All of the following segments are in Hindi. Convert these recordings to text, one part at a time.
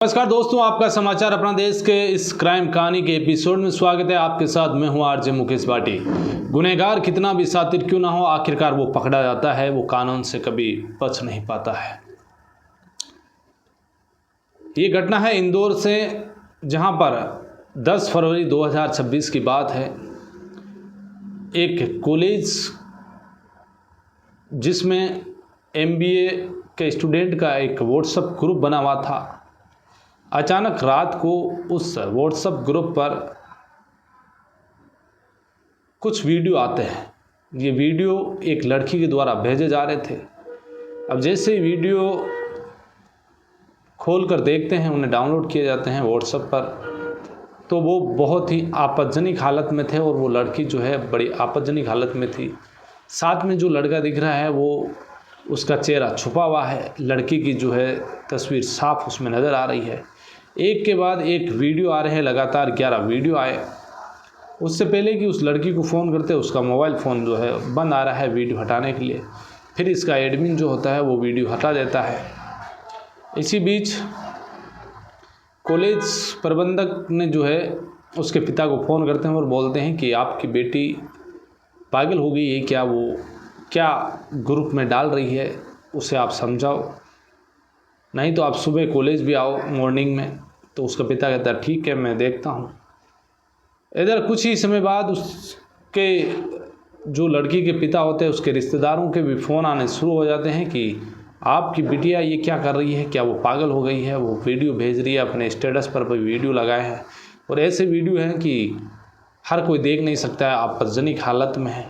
नमस्कार दोस्तों, आपका समाचार अपना देश के इस क्राइम कहानी के एपिसोड में स्वागत है। आपके साथ मैं हूं आरजे मुकेश भाटी। गुनहगार कितना भी शातिर क्यों ना हो, आखिरकार वो पकड़ा जाता है, वो कानून से कभी बच नहीं पाता है। ये घटना है इंदौर से, जहां पर 10 फरवरी 2026 की बात है। एक कॉलेज जिसमें MBA के स्टूडेंट का एक व्हाट्सएप ग्रुप बना हुआ था, अचानक रात को उस व्हाट्सएप ग्रुप पर कुछ वीडियो आते हैं। ये वीडियो एक लड़की के द्वारा भेजे जा रहे थे। अब जैसे ही वीडियो खोल कर देखते हैं, उन्हें डाउनलोड किए जाते हैं व्हाट्सएप पर, तो वो बहुत ही आपत्तिजनक हालत में थे और वो लड़की जो है बड़ी आपत्तिजनक हालत में थी। साथ में जो लड़का दिख रहा है वो उसका चेहरा छुपा हुआ है, लड़की की जो है तस्वीर साफ उसमें नज़र आ रही है। एक के बाद एक वीडियो आ रहे हैं, लगातार 11 वीडियो आए। उससे पहले कि उस लड़की को फ़ोन करते, उसका मोबाइल फ़ोन जो है बंद आ रहा है वीडियो हटाने के लिए। फिर इसका एडमिन जो होता है वो वीडियो हटा देता है। इसी बीच कॉलेज प्रबंधक ने जो है उसके पिता को फ़ोन करते हैं और बोलते हैं कि आपकी बेटी पागल हो गई है क्या, वो क्या ग्रुप में डाल रही है, उसे आप समझाओ, नहीं तो आप सुबह कॉलेज भी आओ मॉर्निंग में। तो उसका पिता कहता है ठीक है, मैं देखता हूँ। इधर कुछ ही समय बाद उसके जो लड़की के पिता होते हैं, उसके रिश्तेदारों के भी फ़ोन आने शुरू हो जाते हैं कि आपकी बिटिया ये क्या कर रही है, क्या वो पागल हो गई है, वो वीडियो भेज रही है, अपने स्टेटस पर भी वीडियो लगाए हैं और ऐसे वीडियो हैं कि हर कोई देख नहीं सकता है, आपत्तिजनक हालत में है।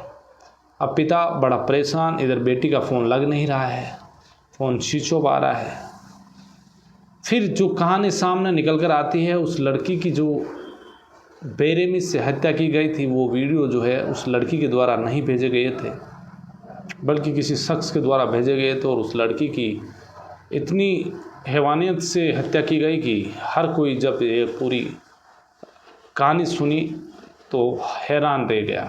अब पिता बड़ा परेशान, इधर बेटी का फ़ोन लग नहीं रहा है, फ़ोन स्विच ऑफ आ रहा है। फिर जो कहानी सामने निकल कर आती है, उस लड़की की जो बेरहमी से हत्या की गई थी, वो वीडियो जो है उस लड़की के द्वारा नहीं भेजे गए थे, बल्कि किसी शख्स के द्वारा भेजे गए थे। और उस लड़की की इतनी हैवानियत से हत्या की गई कि हर कोई जब ये पूरी कहानी सुनी तो हैरान रह गया।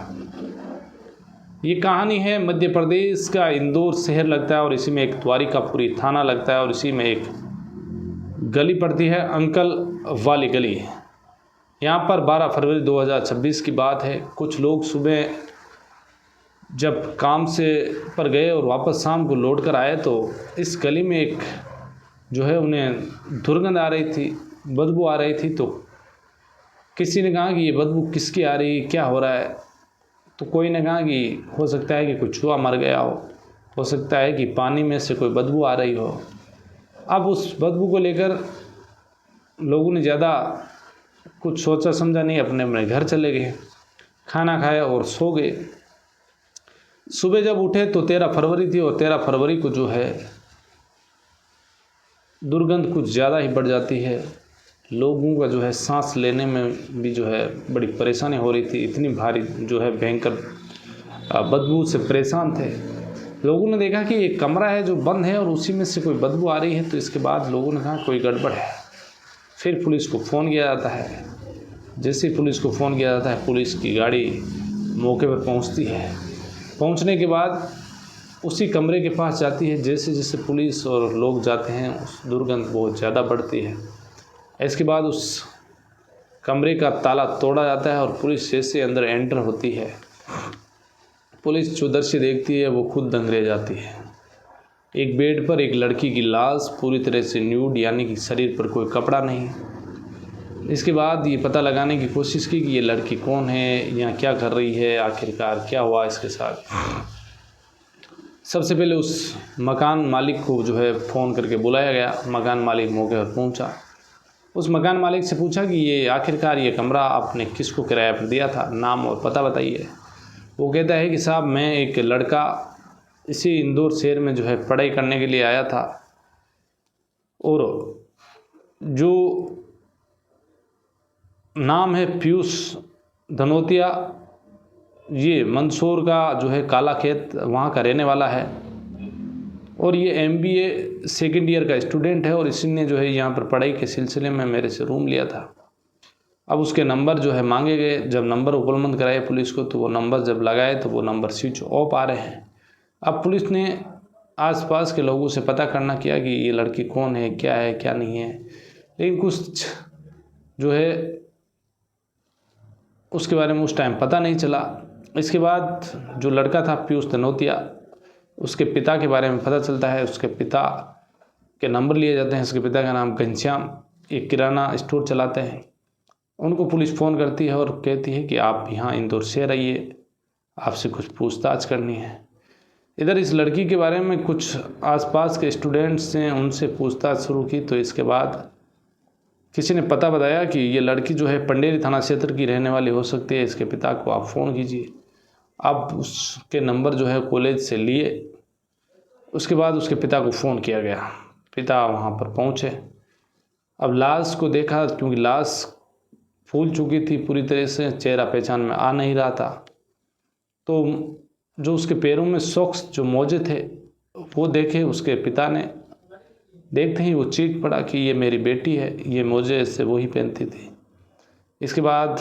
ये कहानी है मध्य प्रदेश का इंदौर शहर लगता है और इसी में एक द्वारिकापुरी थाना लगता है और इसी में एक गली पड़ती है, अंकल वाली गली। यहाँ पर 12 फरवरी 2026 की बात है। कुछ लोग सुबह जब काम से पर गए और वापस शाम को लौट कर आए तो इस गली में एक जो है उन्हें दुर्गंध आ रही थी, बदबू आ रही थी। तो किसी ने कहा कि ये बदबू किसकी आ रही है, क्या हो रहा है। तो कोई ने कहा कि हो सकता है कि कोई चूहा मर गया हो सकता है कि पानी में से कोई बदबू आ रही हो। अब उस बदबू को लेकर लोगों ने ज़्यादा कुछ सोचा समझा नहीं, अपने अपने घर चले गए, खाना खाया और सो गए। सुबह जब उठे तो 13 फरवरी थी और 13 फरवरी को जो है दुर्गंध कुछ ज़्यादा ही बढ़ जाती है। लोगों का जो है सांस लेने में भी जो है बड़ी परेशानी हो रही थी, इतनी भारी जो है भयंकर बदबू से परेशान थे। लोगों ने देखा कि एक कमरा है जो बंद है और उसी में से कोई बदबू आ रही है। तो इसके बाद लोगों ने कहा कोई गड़बड़ है। फिर पुलिस को फ़ोन किया जाता है। जैसे ही पुलिस को फ़ोन किया जाता है, पुलिस की गाड़ी मौके पर पहुंचती है। पहुंचने के बाद उसी कमरे के पास जाती है। जैसे जैसे पुलिस और लोग जाते हैं, उस दुर्गंध बहुत ज़्यादा बढ़ती है। इसके बाद उस कमरे का ताला तोड़ा जाता है और पुलिस जैसे अंदर एंटर होती है, पुलिस जो दृश्य देखती है वो खुद दंग रह जाती है। एक बेड पर एक लड़की की लाश पूरी तरह से न्यूड, यानी कि शरीर पर कोई कपड़ा नहीं। इसके बाद ये पता लगाने की कोशिश की कि ये लड़की कौन है, यहाँ क्या कर रही है, आखिरकार क्या हुआ इसके साथ। सबसे पहले उस मकान मालिक को जो है फ़ोन करके बुलाया गया। मकान मालिक मौके पर पहुँचा। उस मकान मालिक से पूछा कि ये आखिरकार ये कमरा आपने किसको किराए पर दिया था, नाम और पता बताइए। वो कहता है कि साहब, मैं एक लड़का इसी इंदौर शहर में जो है पढ़ाई करने के लिए आया था और जो नाम है पीयूष धनोतिया, ये मंदसौर का जो है काला खेत वहाँ का रहने वाला है और ये MBA सेकेंड ईयर का स्टूडेंट है और इसी ने जो है यहाँ पर पढ़ाई के सिलसिले में मेरे से रूम लिया था। अब उसके नंबर जो है मांगे गए। जब नंबर उपलब्ध कराए पुलिस को तो वो नंबर जब लगाए तो वो नंबर स्विच ऑफ आ रहे हैं। अब पुलिस ने आसपास के लोगों से पता करना किया कि ये लड़की कौन है, क्या नहीं है। लेकिन कुछ जो है उसके बारे में उस टाइम पता नहीं चला। इसके बाद जो लड़का था पीयूष धनोतिया, उसके पिता के बारे में पता चलता है। उसके पिता के नंबर लिए जाते हैं। उसके पिता का नाम घनश्याम, एक किराना स्टोर चलाते हैं। उनको पुलिस फ़ोन करती है और कहती है कि आप यहाँ इंदौर से रहिए, आपसे कुछ पूछताछ करनी है। इधर इस लड़की के बारे में कुछ आसपास के स्टूडेंट्स ने उनसे पूछताछ शुरू की, तो इसके बाद किसी ने पता बताया कि ये लड़की जो है पंडेरी थाना क्षेत्र की रहने वाली हो सकती है, इसके पिता को आप फ़ोन कीजिए। अब उसके नंबर जो है कॉलेज से लिए, उसके बाद उसके पिता को फ़ोन किया गया। पिता वहाँ पर पहुँचे। अब लाश को देखा, क्योंकि लाश फूल चुकी थी पूरी तरह से, चेहरा पहचान में आ नहीं रहा था। तो जो उसके पैरों में सॉक्स जो मोजे थे वो देखे उसके पिता ने। देखते ही वो चीख पड़ा कि ये मेरी बेटी है, ये मोजे इससे वही पहनती थी। इसके बाद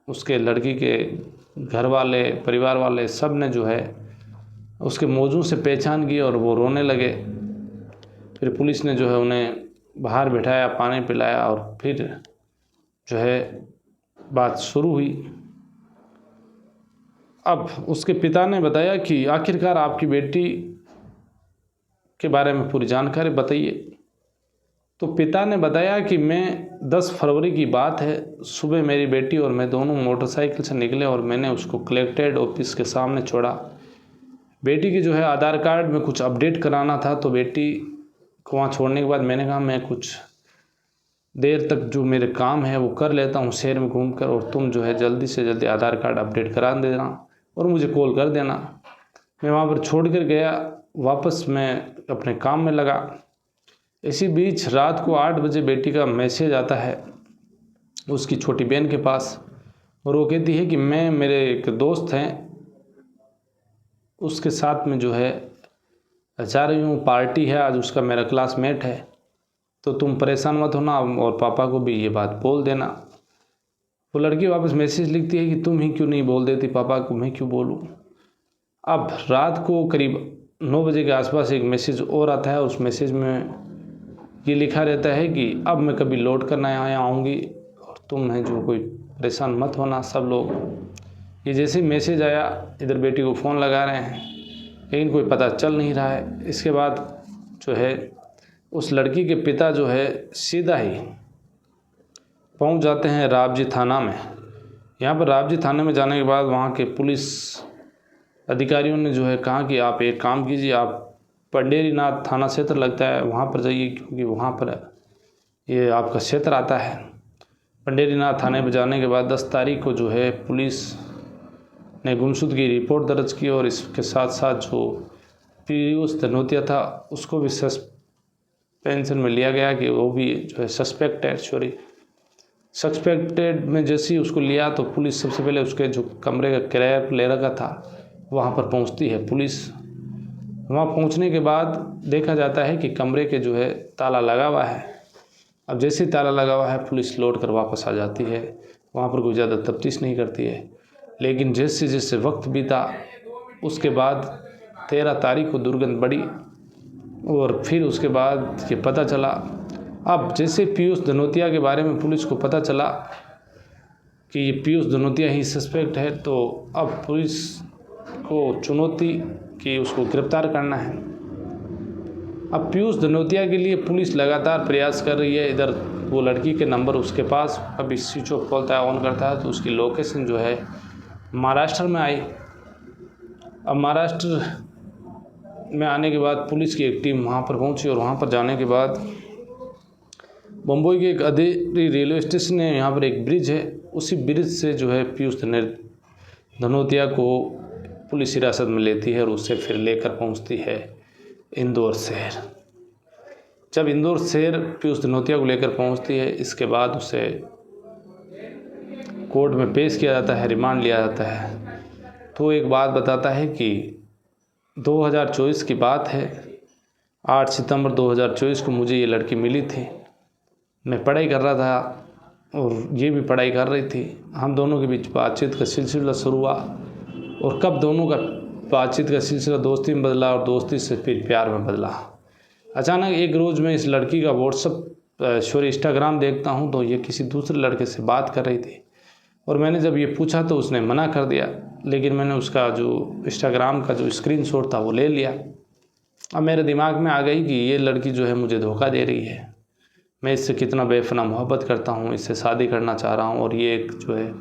उसके लड़की के घर वाले, परिवार वाले सब ने जो है उसके मोजों से पहचान की और वो रोने लगे। फिर पुलिस ने जो है उन्हें बाहर बिठाया, पानी पिलाया और फिर जो है बात शुरू हुई। अब उसके पिता ने बताया कि आखिरकार आपकी बेटी के बारे में पूरी जानकारी बताइए। तो पिता ने बताया कि मैं 10 फरवरी की बात है, सुबह मेरी बेटी और मैं दोनों मोटरसाइकिल से निकले और मैंने उसको कलेक्ट्रेट ऑफिस के सामने छोड़ा। बेटी की जो है आधार कार्ड में कुछ अपडेट कराना था, तो बेटी को वहाँ छोड़ने के बाद मैंने कहा मैं कुछ देर तक जो मेरे काम है वो कर लेता हूँ शहर में घूमकर, और तुम जो है जल्दी से जल्दी आधार कार्ड अपडेट करा देना और मुझे कॉल कर देना। मैं वहाँ पर छोड़ कर गया, वापस मैं अपने काम में लगा। इसी बीच रात को 8 बजे बेटी का मैसेज आता है उसकी छोटी बहन के पास, और वो कहती है कि मैं, मेरे एक दोस्त हैं, उसके साथ में जो है जा रही हूँ, पार्टी है आज, उसका मेरा क्लासमेट है, तो तुम परेशान मत होना और पापा को भी ये बात बोल देना। वो लड़की वापस मैसेज लिखती है कि तुम ही क्यों नहीं बोल देती पापा को, मैं क्यों बोलूँ। अब रात को करीब 9 बजे के आसपास एक मैसेज और आता है। उस मैसेज में ये लिखा रहता है कि अब मैं कभी लौट कर ना आऊँगी और तुम हैं जो कोई परेशान मत होना सब लोग। ये जैसे मैसेज आया, इधर बेटी को फ़ोन लगा रहे हैं लेकिन कोई पता चल नहीं रहा है। इसके बाद जो है उस लड़की के पिता जो है सीधा ही पहुंच जाते हैं रावजी थाना में। यहाँ पर रावजी थाने में जाने के बाद वहाँ के पुलिस अधिकारियों ने जो है कहा कि आप एक काम कीजिए, आप पंडेरी नाथ थाना क्षेत्र लगता है वहाँ पर जाइए, क्योंकि वहाँ पर ये आपका क्षेत्र आता है। पंडेरी नाथ थाने पर जाने के बाद 10 तारीख को जो है पुलिस ने गुमशुदगी की रिपोर्ट दर्ज की, और इसके साथ साथ जो पीयूष धनोतिया था उसको भी सस्पेंशन में लिया गया कि वो भी जो है सस्पेक्टेड में जैसे ही उसको लिया तो पुलिस सबसे पहले उसके जो कमरे का किराया ले रखा था वहाँ पर पहुँचती है। पुलिस वहाँ पहुँचने के बाद देखा जाता है कि कमरे के जो है ताला लगा हुआ है। अब जैसे ही ताला लगा हुआ है पुलिस लौट कर वापस आ जाती है, वहाँ पर कोई ज़्यादा तफ्तीश नहीं करती है। लेकिन जैसे जैसे वक्त बीता उसके बाद 13 तारीख को दुर्गंध बढ़ी, और फिर उसके बाद ये पता चला। अब जैसे पीयूष धनोतिया के बारे में पुलिस को पता चला कि ये पीयूष धनोतिया ही सस्पेक्ट है, तो अब पुलिस को चुनौती कि उसको गिरफ्तार करना है। अब पीयूष धनोतिया के लिए पुलिस लगातार प्रयास कर रही है। इधर वो लड़की के नंबर उसके पास कभी स्विच ऑफ खोलता है, ऑन करता है, तो उसकी लोकेशन जो है महाराष्ट्र में आई। अब महाराष्ट्र में आने के बाद पुलिस की एक टीम वहाँ पर पहुँची, और वहाँ पर जाने के बाद बम्बई के एक अधेरी रेलवे स्टेशन है, यहाँ पर एक ब्रिज है, उसी ब्रिज से जो है पीयूष धनोतिया को पुलिस हिरासत में लेती है और उससे फिर लेकर पहुँचती है इंदौर शहर। जब इंदौर शहर पीयूष धनोतिया को लेकर पहुँचती है, इसके बाद उसे कोर्ट में पेश किया जाता है, रिमांड लिया जाता है। तो एक बात बताता है कि 2024 की बात है, 8 सितंबर 2024 को मुझे ये लड़की मिली थी। मैं पढ़ाई कर रहा था और ये भी पढ़ाई कर रही थी। हम दोनों के बीच बातचीत का सिलसिला शुरू हुआ, और कब दोनों का बातचीत का सिलसिला दोस्ती में बदला और दोस्ती से फिर प्यार में बदला। अचानक एक रोज़ मैं इस लड़की का व्हाट्सएप इंस्टाग्राम देखता हूँ तो ये किसी दूसरे लड़के से बात कर रही थी, और मैंने जब ये पूछा तो उसने मना कर दिया, लेकिन मैंने उसका जो इंस्टाग्राम का जो स्क्रीनशॉट था वो ले लिया। अब मेरे दिमाग में आ गई कि ये लड़की जो है मुझे धोखा दे रही है, मैं इससे कितना बेपनाह मोहब्बत करता हूँ, इससे शादी करना चाह रहा हूँ, और ये एक जो है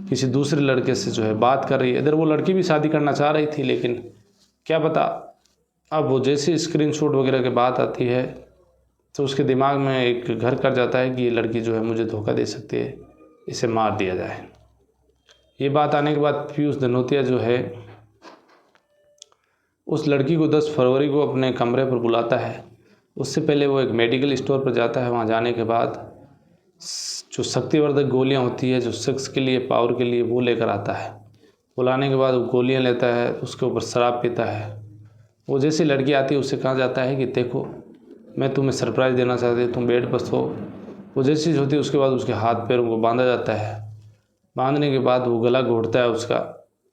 किसी दूसरे लड़के से जो है बात कर रही है। इधर वो लड़की भी शादी करना चाह रही थी, लेकिन क्या पता, अब वो जैसे स्क्रीनशॉट वगैरह की बात आती है तो उसके दिमाग में एक घर कर जाता है कि ये लड़की जो है मुझे धोखा दे सकती है, इसे मार दिया जाए। ये बात आने के बाद पीयूष धनोतिया जो है उस लड़की को 10 फरवरी को अपने कमरे पर बुलाता है। उससे पहले वो एक मेडिकल स्टोर पर जाता है। वहाँ जाने के बाद जो शक्तिवर्धक गोलियाँ होती है जो सेक्स के लिए, पावर के लिए, वो लेकर आता है। बुलाने के बाद वो गोलियाँ लेता है, उसके ऊपर शराब पीता है। वो जैसी लड़की आती है उससे कहा जाता है कि देखो मैं तुम्हें सरप्राइज़ देना चाहती हूँ, तुम बेड पर सो। वो जैसी चीज़ होती है उसके बाद उसके हाथ पैरों को बांधा जाता है। बांधने के बाद वो गला घोटता है उसका,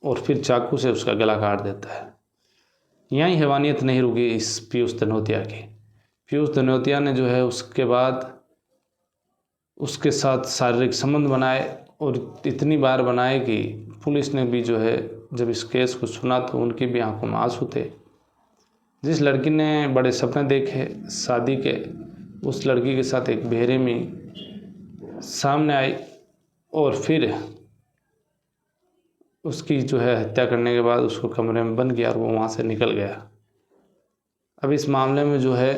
और फिर चाकू से उसका गला काट देता है। यहीं हैवानियत नहीं रुकी इस पीयूष धनोतिया की। पीयूष धनोतिया ने जो है उसके बाद उसके साथ शारीरिक संबंध बनाए, और इतनी बार बनाए कि पुलिस ने भी जो है जब इस केस को सुना तो उनकी भी आंखों में आंसू थे। जिस लड़की ने बड़े सपने देखे शादी के, उस लड़की के साथ एक बेरहमी सामने आई, और फिर उसकी जो है हत्या करने के बाद उसको कमरे में बंद किया और वो वहाँ से निकल गया। अब इस मामले में जो है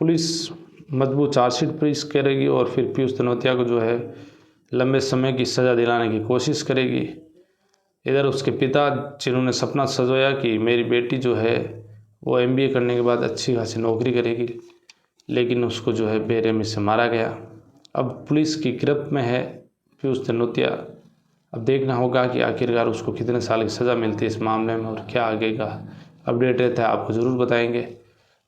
पुलिस मजबूत चार्जशीट पेश करेगी, और फिर पीयूष धनोतिया को जो है लंबे समय की सज़ा दिलाने की कोशिश करेगी। इधर उसके पिता, जिन्होंने सपना सजोया कि मेरी बेटी जो है वो MBA करने के बाद अच्छी खासी नौकरी करेगी, लेकिन उसको जो है बेरहमी से मारा गया। अब पुलिस की गिरफ्त में है पीयूष धनोतिया। अब देखना होगा कि आखिरकार उसको कितने साल की सज़ा मिलती है इस मामले में, और क्या आगे का अपडेट रहता है आपको ज़रूर बताएंगे।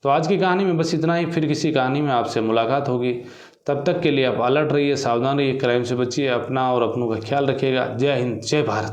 तो आज की कहानी में बस इतना ही। फिर किसी कहानी में आपसे मुलाकात होगी। तब तक के लिए आप अलर्ट रहिए, सावधान रहिए, क्राइम से बचिए, अपना और अपनों का ख्याल रखिएगा। जय हिंद, जय भारत।